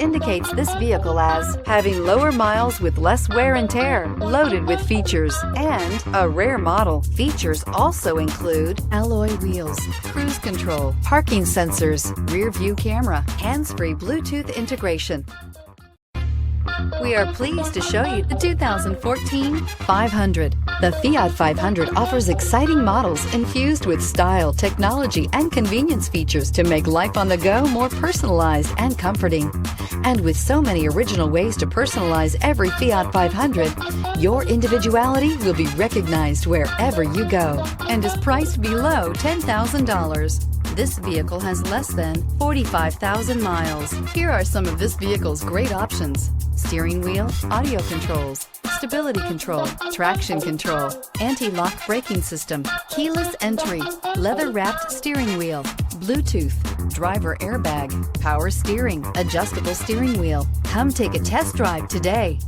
indicates this vehicle as having lower miles with less wear and tear, loaded with features, and a rare model. Features also include alloy wheels, cruise control, parking sensors, rear view camera, hands-free Bluetooth integration. We are pleased to show you the 2014 500. The Fiat 500 offers exciting models infused with style, technology, and convenience features to make life on the go more personalized and comforting. And with so many original ways to personalize every Fiat 500, your individuality will be recognized wherever you go and is priced below $10,000. This vehicle has less than 45,000 miles. Here are some of this vehicle's great options: steering wheel audio controls, stability control, traction control, anti-lock braking system, keyless entry, leather-wrapped steering wheel, Bluetooth, driver airbag, power steering, adjustable steering wheel. Come take a test drive today.